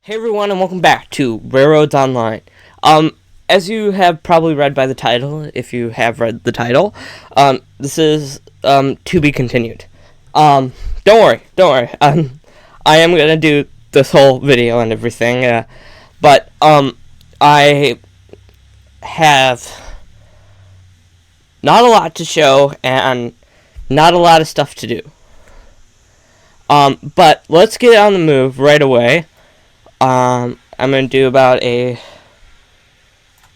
Hey everyone, and welcome back to Railroads Online. As you have probably read by the title, if you have read the title, this is to be continued. Don't worry. I am gonna do this whole video and everything, but I have not a lot to show and not a lot of stuff to do. But let's get on the move right away. I'm going to do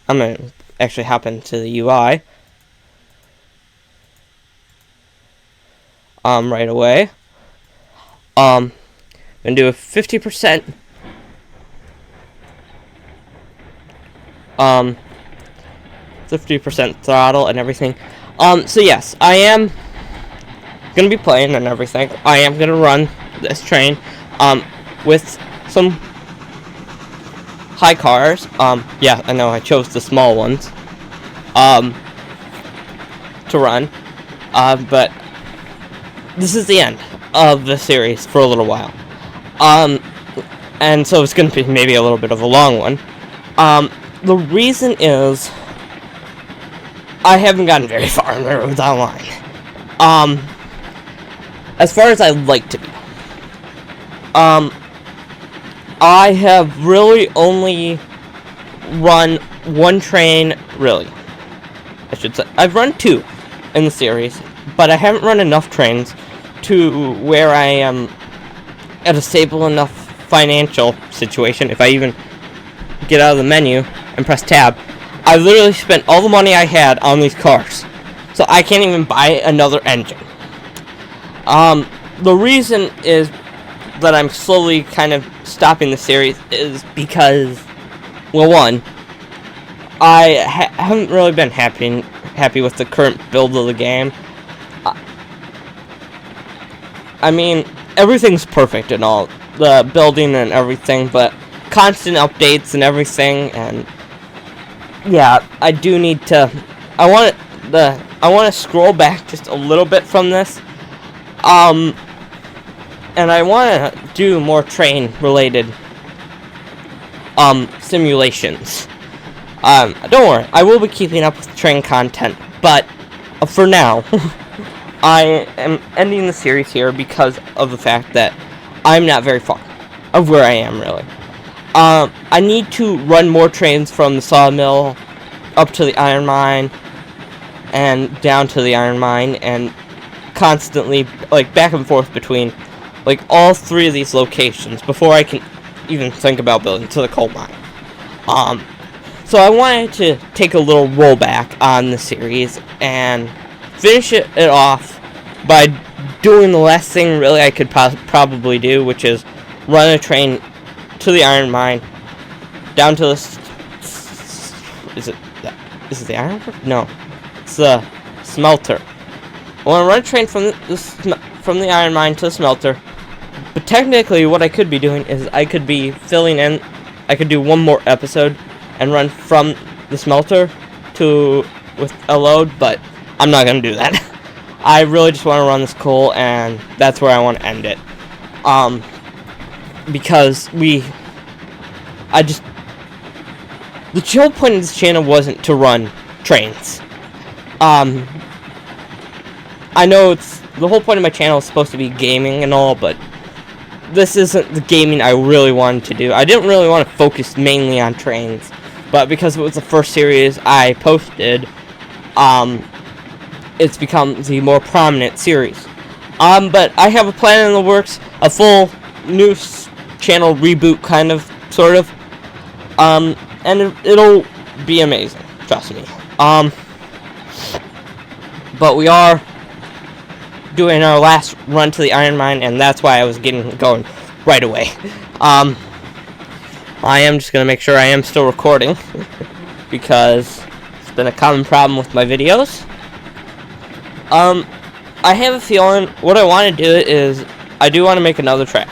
I'm going to actually hop into the UI. Right away. I'm going to do a 50%. 50% throttle and everything. So yes, I am going to be playing and everything. I am going to run this train, with some high cars. Yeah, I know I chose the small ones to run, but this is the end of the series for a little while, and so it's going to be maybe a little bit of a long one. The reason is I haven't gotten very far in Railroads Online, as far as I'd like to be. I have really only run one train, really. I should say. I've run two in the series, but I haven't run enough trains to where I am at a stable enough financial situation. If I even get out of the menu and press tab, I literally spent all the money I had on these cars. So I can't even buy another engine. The reason is that I'm slowly kind of stopping the series is because, well, one, I haven't really been happy with the current build of the game. I mean, everything's perfect and all, the building and everything, but constant updates and everything, and yeah, I do need to. I want to scroll back just a little bit from this. And I want to do more train-related simulations. Don't worry, I will be keeping up with train content, but for now, I am ending the series here because of the fact that I'm not very far of where I am, really. I need to run more trains from the sawmill up to the iron mine and down to the iron mine, and constantly, like, back and forth between, like, all three of these locations before I can even think about building to the coal mine. So I wanted to take a little rollback on the series and finish it off by doing the last thing really I could probably do, which is run a train to the iron mine, down to the is it the iron? No, it's the smelter. I want to run a train from the iron mine to the smelter. But technically, what I could be doing is I could be filling in. I could do one more episode and run from the smelter with a load, but I'm not gonna do that. I really just want to run this coal, and that's where I want to end it. Because the whole point of this channel wasn't to run trains. I know the whole point of my channel is supposed to be gaming and all, but this isn't the gaming I really wanted to do. I didn't really want to focus mainly on trains, but because it was the first series I posted, it's become the more prominent series. But I have a plan in the works, a full new channel reboot, kind of, sort of, and it'll be amazing, trust me. But we are doing our last run to the iron mine, and that's why I was going right away. I am just going to make sure I am still recording, because it's been a common problem with my videos. I have a feeling what I want to do is I do want to make another track.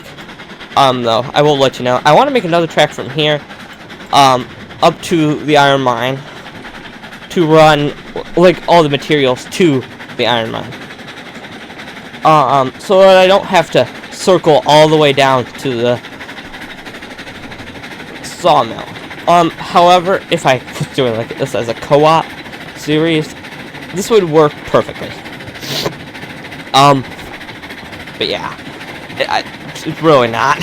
Though, I will let you know. I want to make another track from here, up to the iron mine, to run, like, all the materials to the iron mine. So that I don't have to circle all the way down to the sawmill. However, if I was doing like this as a co-op series, this would work perfectly. But yeah, it's really not.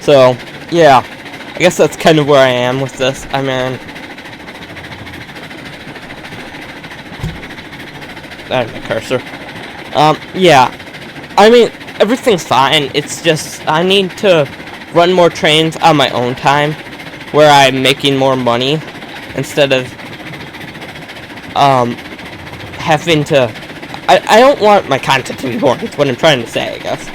So, yeah, I guess that's kind of where I am with this. I mean, there's my cursor. Yeah, I mean, everything's fine. It's just, I need to run more trains on my own time, where I'm making more money, instead of, having to, I don't want my content to be boring, that's what I'm trying to say, I guess.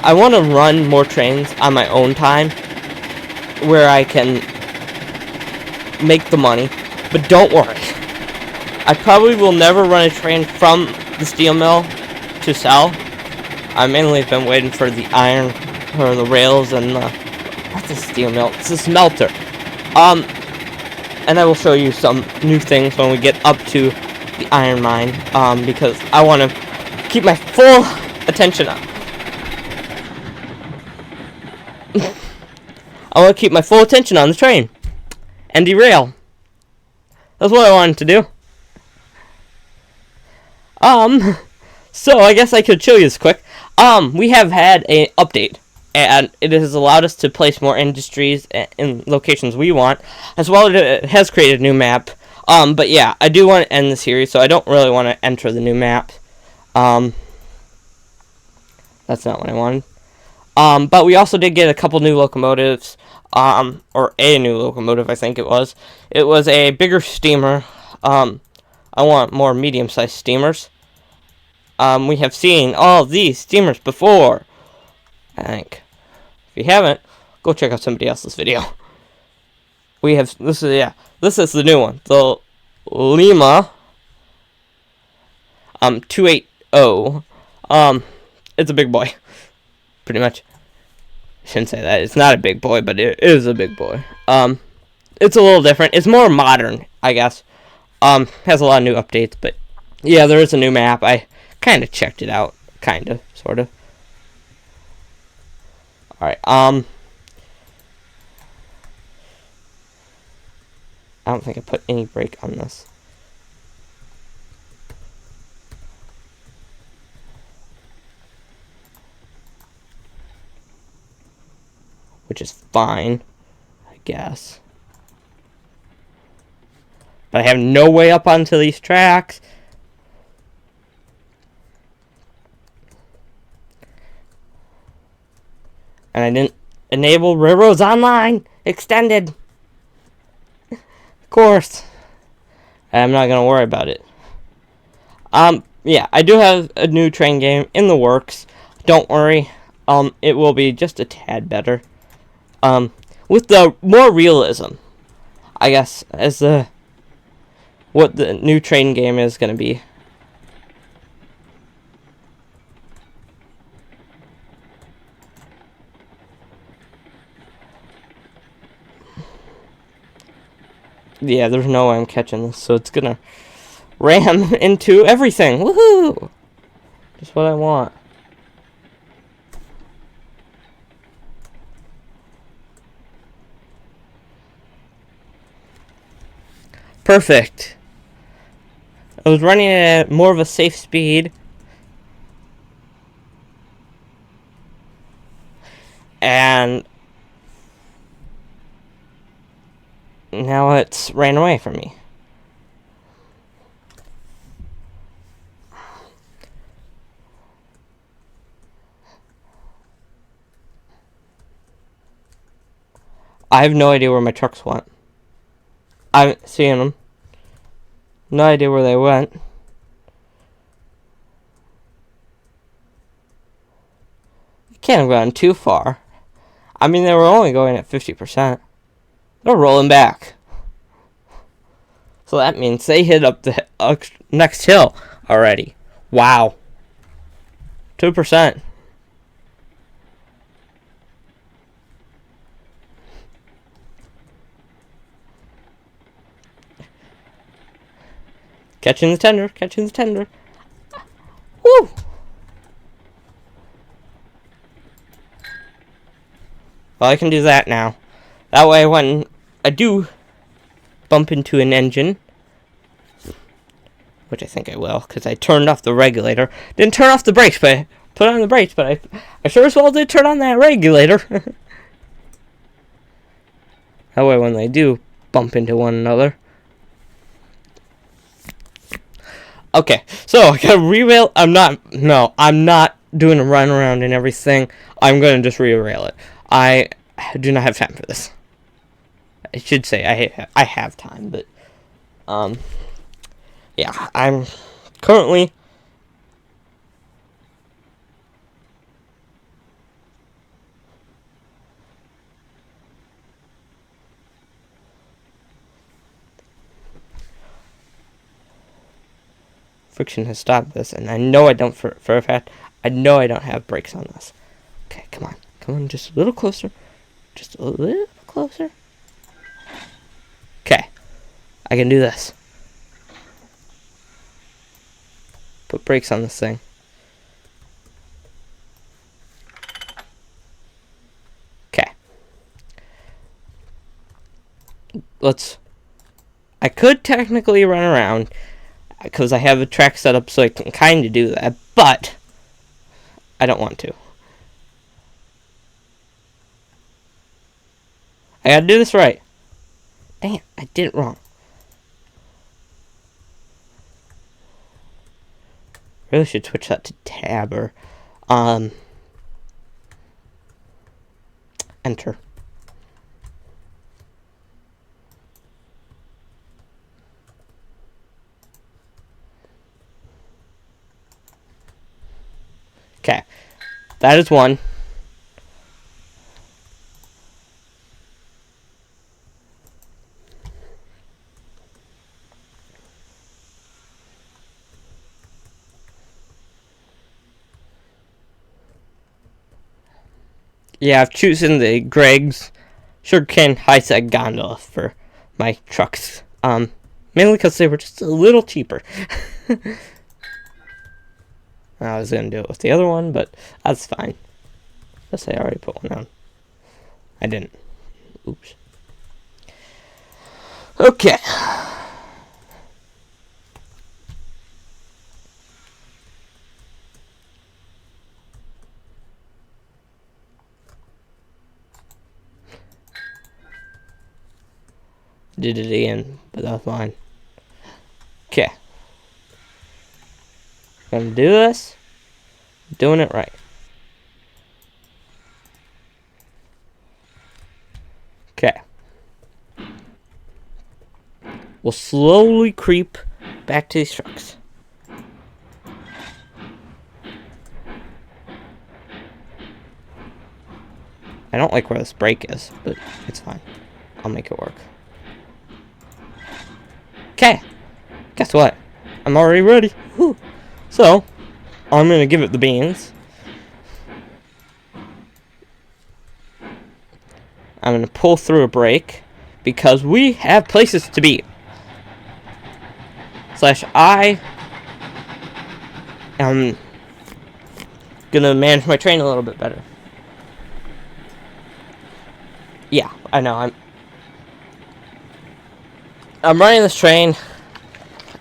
I want to run more trains on my own time, where I can make the money, but don't worry. I probably will never run a train from the steel mill to sell. I mainly been waiting for the iron, or the rails, and what's a steel mill? It's a smelter. And I will show you some new things when we get up to the iron mine, because I want to keep my full attention up. I want to keep my full attention on the train and derail. That's what I wanted to do. So I guess I could show you this quick. We have had an update, and it has allowed us to place more industries in locations we want, as well as it has created a new map. But yeah, I do want to end the series, so I don't really want to enter the new map. That's not what I wanted. But we also did get a couple new locomotives, or a new locomotive, I think it was. It was a bigger steamer. I want more medium-sized steamers. We have seen all these steamers before, I think. If you haven't, go check out somebody else's video. We have, this is the new one. The Lima, 280. It's a big boy. Pretty much. I shouldn't say that. It's not a big boy, but it is a big boy. It's a little different. It's more modern, I guess. Has a lot of new updates, but yeah, there is a new map. I kind of checked it out. Kind of, sort of. Alright, I don't think I put any brake on this. Which is fine, I guess. But I have no way up onto these tracks. And I didn't enable Railroads Online Extended. Of course. I'm not gonna worry about it. Yeah, I do have a new train game in the works. Don't worry. It will be just a tad better. With the more realism, I guess, as what the new train game is gonna be. Yeah, there's no way I'm catching this, so it's gonna ram into everything. Woohoo! Just what I want. Perfect. I was running at more of a safe speed. And now it's ran away from me. I have no idea where my trucks went. I'm seeing them. No idea where they went. You can't have gone too far. I mean, they were only going at 50%. They're rolling back. So that means they hit up the next hill already. Wow. 2%. Catching the tender. Catching the tender. Woo! Well, I can do that now. That way, when I do bump into an engine, which I think I will, because I turned off the regulator. Didn't turn off the brakes, but I put on the brakes, but I sure as well did turn on that regulator. That way, when they do bump into one another. Okay, so I gotta re-rail. I'm not doing a run around and everything. I'm gonna just re-rail it. I do not have time for this. I should say I have time, but yeah, I'm currently friction has stopped this, and I know I don't for a fact. I know I don't have brakes on this. Okay, come on, just a little closer, just a little closer. Okay, I can do this. Put brakes on this thing. Okay. I could technically run around, because I have the track set up so I can kind of do that, but I don't want to. I gotta do this right. Dang it, I did it wrong. Really should switch that to tab or enter. Okay, that is one. Yeah, I've chosen the Greg's sugarcane high-side gondola for my trucks. Mainly because they were just a little cheaper. I was going to do it with the other one, but that's fine. Guess I already put one on. I didn't. Oops. Okay. Did it again, but that's fine. Okay. Gonna do this. Doing it right. Okay. We'll slowly creep back to these trucks. I don't like where this brake is, but it's fine. I'll make it work. Okay. Guess what? I'm already ready. Whew. So, I'm going to give it the beans. I'm going to pull through a brake because we have places to be. I am going to manage my train a little bit better. Yeah, I know. I'm running this train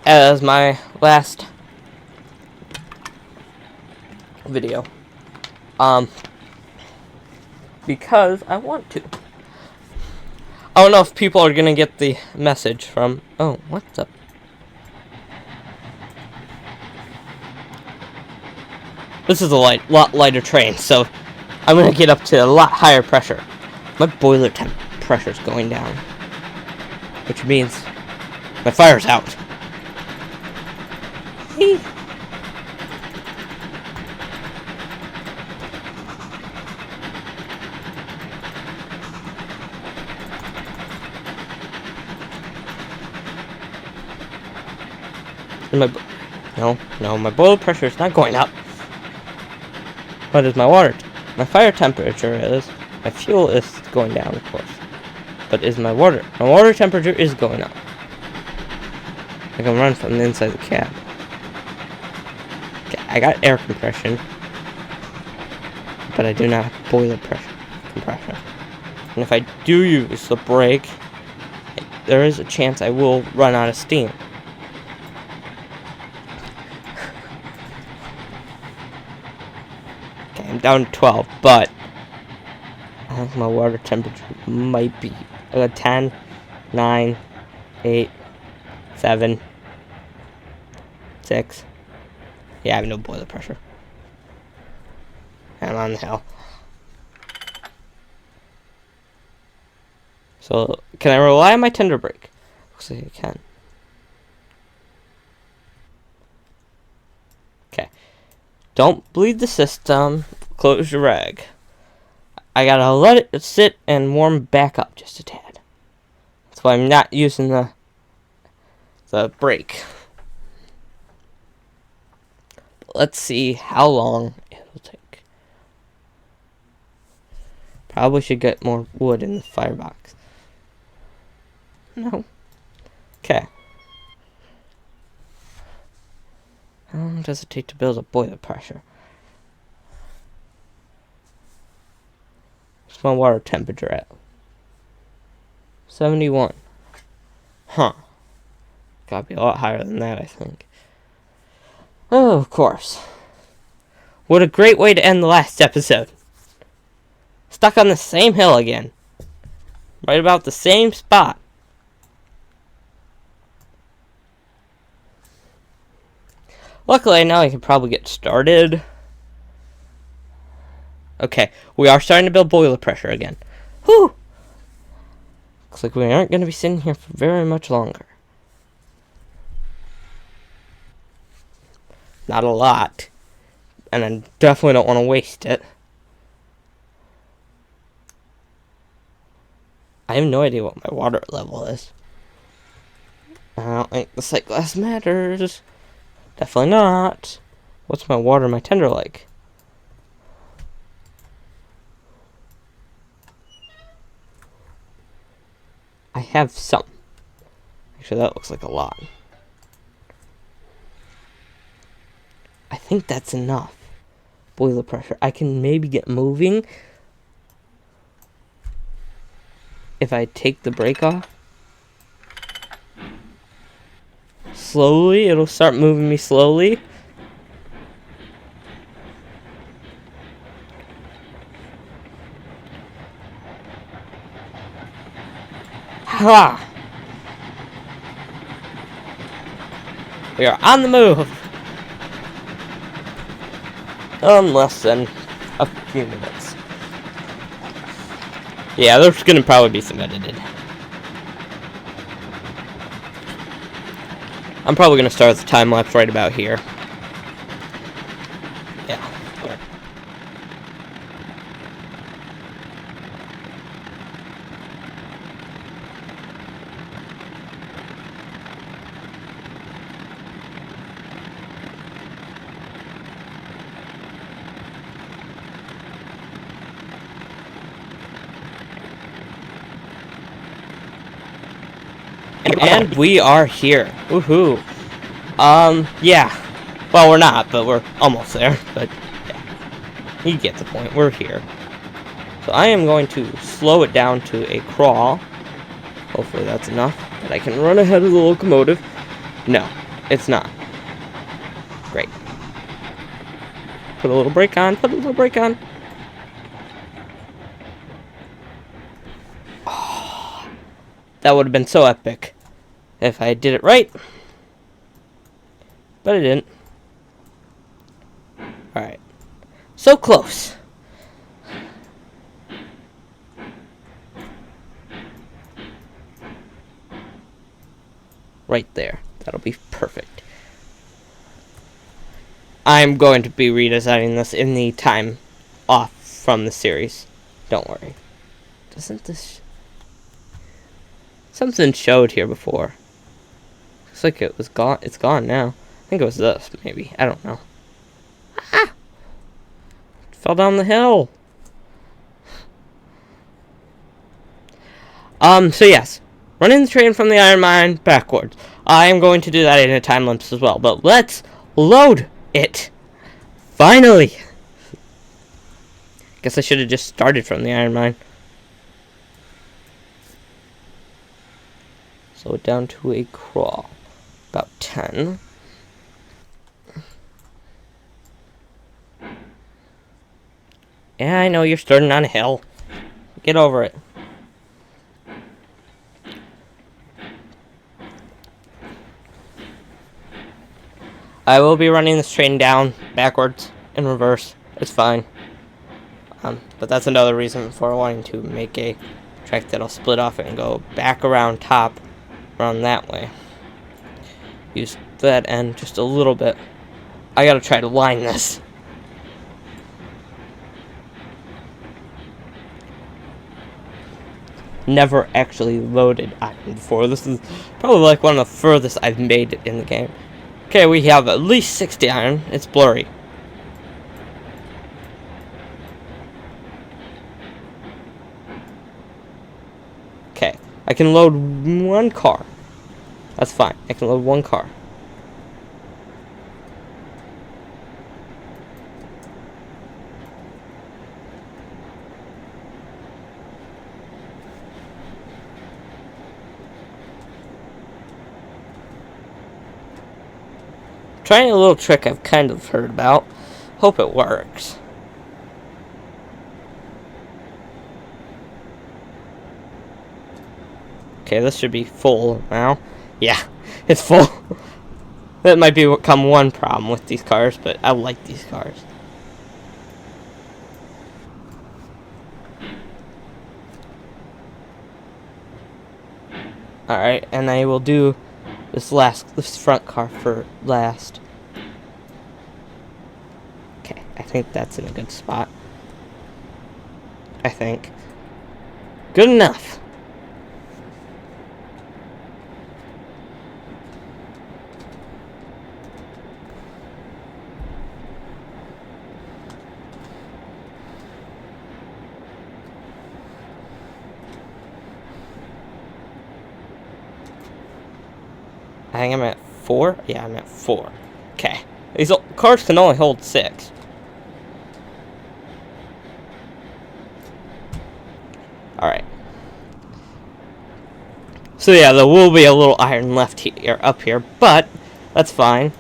as my last video. Because I want to. I don't know if people are gonna get the message from. Oh, what's up? This is a lot lighter train, so I'm gonna get up to a lot higher pressure. My boiler temp pressure's going down, which means my fire's out. My boiler pressure is not going up. What is my water? My fire temperature is. My fuel is going down, of course. But is my water? My water temperature is going up. I can run from the inside the cab. Okay, I got air compression, but I do not have boiler pressure compression. And if I do use the brake, there is a chance I will run out of steam. Okay, I'm down to 12, but I think my water temperature might be 10, 9, 8, 7, 6. Yeah, I have no boiler pressure. I'm on the hill. So, can I rely on my tender brake? Looks like I can. Okay. Don't bleed the system. Close your rag. I gotta let it sit and warm back up just a tad. That's why I'm not using the brake. Let's see how long it'll take. Probably should get more wood in the firebox. No. Okay. How long does it take to build up boiler pressure? What's my water temperature at? 71. Huh. Gotta be a lot higher than that, I think. Oh, of course. What a great way to end the last episode. Stuck on the same hill again. Right about the same spot. Luckily, now I can probably get started. Okay, we are starting to build boiler pressure again. Whew! Looks like we aren't going to be sitting here for very much longer. Not a lot. And I definitely don't want to waste it. I have no idea what my water level is. I don't think the sight glass matters. Definitely not. What's my water and my tender like? I have some. Actually, that looks like a lot. I think that's enough. Boiler pressure. I can maybe get moving if I take the brake off. Slowly, it'll start moving me slowly. Ha! We are on the move. In less than a few minutes. Yeah, there's gonna probably be some edited. I'm probably gonna start the time lapse right about here. Yeah. And we are here. Woohoo. Yeah. Well, we're not, but we're almost there. But, yeah. You get the point. We're here. So I am going to slow it down to a crawl. Hopefully that's enough. That I can run ahead of the locomotive. No, it's not. Great. Put a little brake on. Put a little brake on. Oh, that would have been so epic if I did it right. But I didn't. Alright. So close. Right there. That'll be perfect. I'm going to be redesigning this in the time off from the series. Don't worry. Doesn't this... Something showed here before. Looks like it was gone. It's gone now. I think it was this, maybe. I don't know. Ah! It fell down the hill. So yes. Running the train from the iron mine backwards. I am going to do that in a time lapse as well. But let's load it. Finally. Guess I should have just started from the iron mine. Slow it down to a crawl. About 10. Yeah, I know you're starting on a hill. Get over it. I will be running this train down, backwards, in reverse. It's fine. But that's another reason for wanting to make a track that'll split off and go back around top, around that way. Use that end just a little bit. I gotta try to line this. Never actually loaded iron before. This is probably like one of the furthest I've made it in the game. Okay, we have at least 60 iron. It's blurry. Okay, I can load one car. That's fine. I can load one car. Trying a little trick I've kind of heard about. Hope it works. Okay, this should be full now. Yeah, it's full. That might become one problem with these cars, but I like these cars. Alright, and I will do this front car for last. Okay, I think that's in a good spot. I think. Good enough. I think I'm at 4. Yeah, I'm at 4. Okay. These cars can only hold 6. Alright. So yeah, there will be a little iron left here, up here, but that's fine.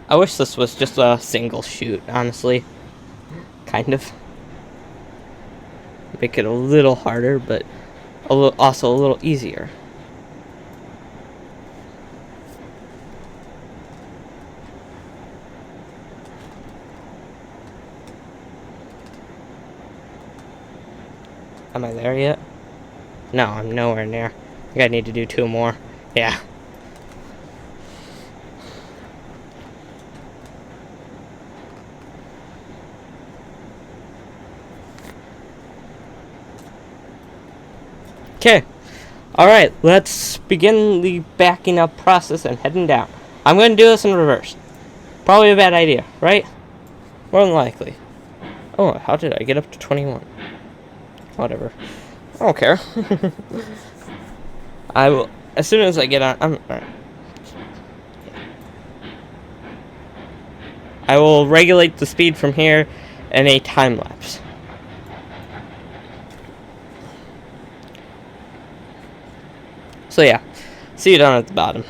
I wish this was just a single chute, honestly. Kind of. Make it a little harder, but also a little easier. Am I there yet? No, I'm nowhere near. I think I need to do 2 more. Yeah. Okay, alright, let's begin the backing up process and heading down. I'm going to do this in reverse. Probably a bad idea, right? More than likely. Oh, how did I get up to 21? Whatever. I don't care. I will, as soon as I get on, alright. I will regulate the speed from here in a time lapse. So yeah, see you down at the bottom.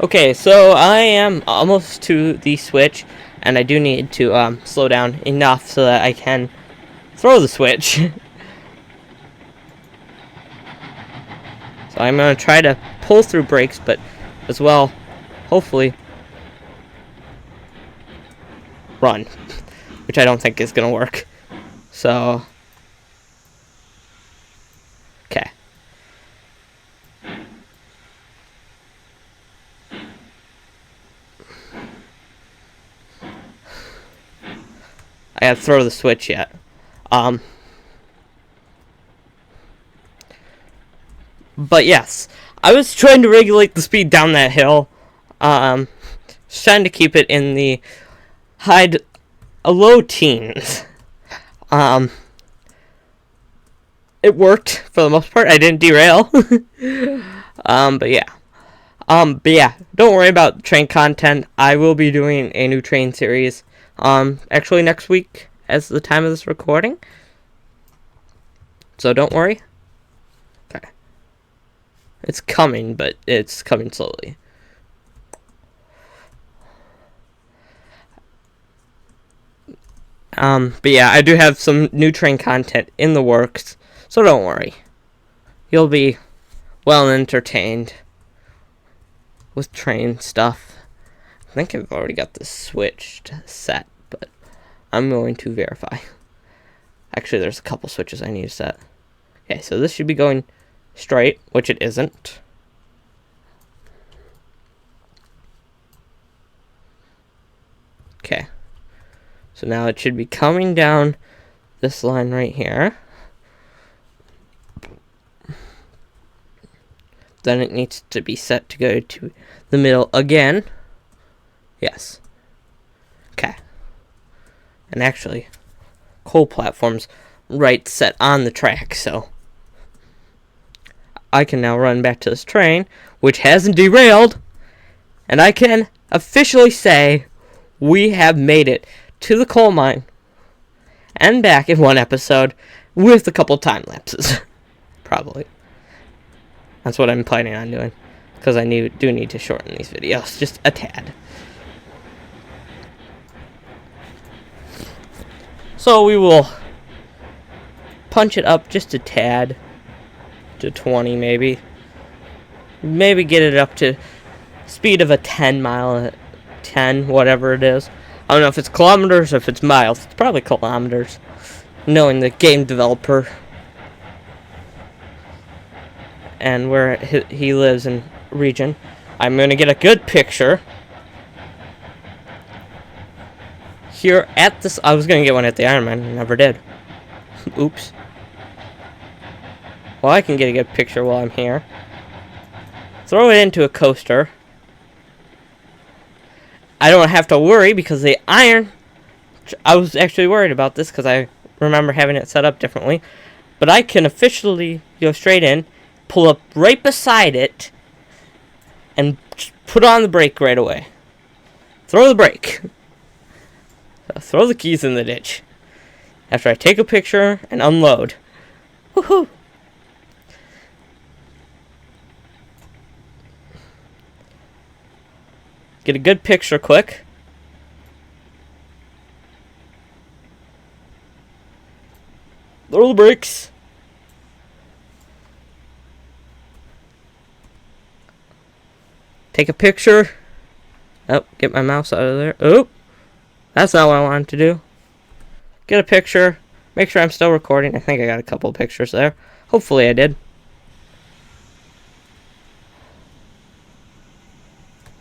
Okay, so I am almost to the switch, and I do need to slow down enough so that I can throw the switch. So I'm going to try to pull through brakes, but as well, hopefully, run. Which I don't think is going to work. So, okay. I gotta throw the switch yet. But yes, I was trying to regulate the speed down that hill. Trying to keep it in the low teens. It worked for the most part. I didn't derail. But yeah. Don't worry about train content. I will be doing a new train series. Actually next week, as the time of this recording. So don't worry. Okay. It's coming, but it's coming slowly. But yeah, I do have some new train content in the works, so don't worry. You'll be well entertained with train stuff. I think I've already got this switched set, but I'm going to verify. Actually, there's a couple switches I need to set. Okay, so this should be going straight, which it isn't. Okay. So now it should be coming down this line right here. Then it needs to be set to go to the middle again. Yes. Okay. And actually, coal platform's right set on the track, so I can now run back to this train, which hasn't derailed, and I can officially say we have made it to the coal mine and back in one episode with a couple time lapses. Probably. That's what I'm planning on doing, because I do need to shorten these videos just a tad. So we will punch it up just a tad to 20 maybe. Maybe get it up to speed of a 10 mile, 10, whatever it is. I don't know if it's kilometers or if it's miles. It's probably kilometers, knowing the game developer and where he lives in region. I'm going to get a good picture here at this. I was going to get one at the Iron Man, I never did. Oops. Well, I can get a good picture while I'm here. Throw it into a coaster. I don't have to worry because the iron... I was actually worried about this because I remember having it set up differently. But I can officially go straight in, pull up right beside it, and put on the brake right away. Throw the brake. Throw the keys in the ditch. After I take a picture and unload. Woohoo! Get a good picture quick. Throw the brakes. Take a picture. Oh, get my mouse out of there. Oh, that's not what I wanted to do. Get a picture. Make sure I'm still recording. I think I got a couple of pictures there. Hopefully I did.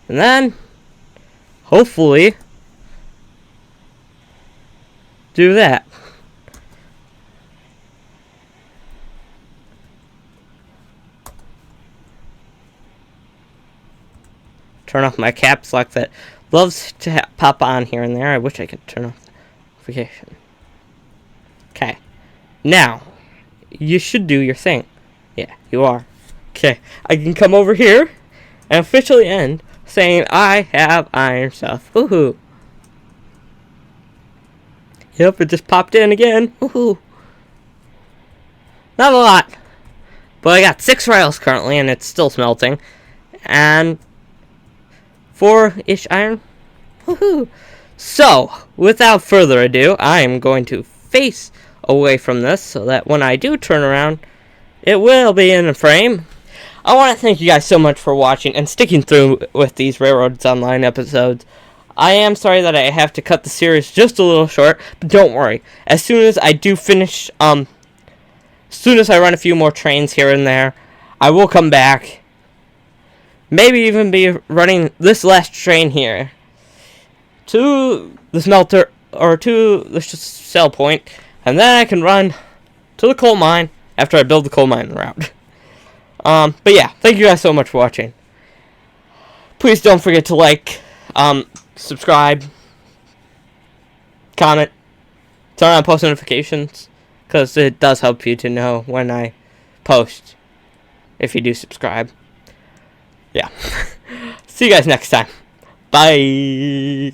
And then, hopefully, do that. Turn off my caps lock that loves to pop on here and there. I wish I could turn off notification. Okay. Now, you should do your thing. Yeah, you are. Okay. I can come over here and officially end saying I have iron stuff. Woohoo. Yep, it just popped in again. Woohoo. Not a lot. But I got 6 rails currently and it's still smelting. And 4-ish iron. Woohoo. So, without further ado, I am going to face away from this so that when I do turn around, it will be in a frame. I want to thank you guys so much for watching and sticking through with these Railroads Online episodes. I am sorry that I have to cut the series just a little short, but don't worry. As soon as I do finish, as soon as I run a few more trains here and there, I will come back. Maybe even be running this last train here to the smelter, or to the sell point, and then I can run to the coal mine after I build the coal mine route. But yeah, thank you guys so much for watching. Please don't forget to like, subscribe, comment, turn on post notifications, because it does help you to know when I post, if you do subscribe. Yeah. See you guys next time. Bye.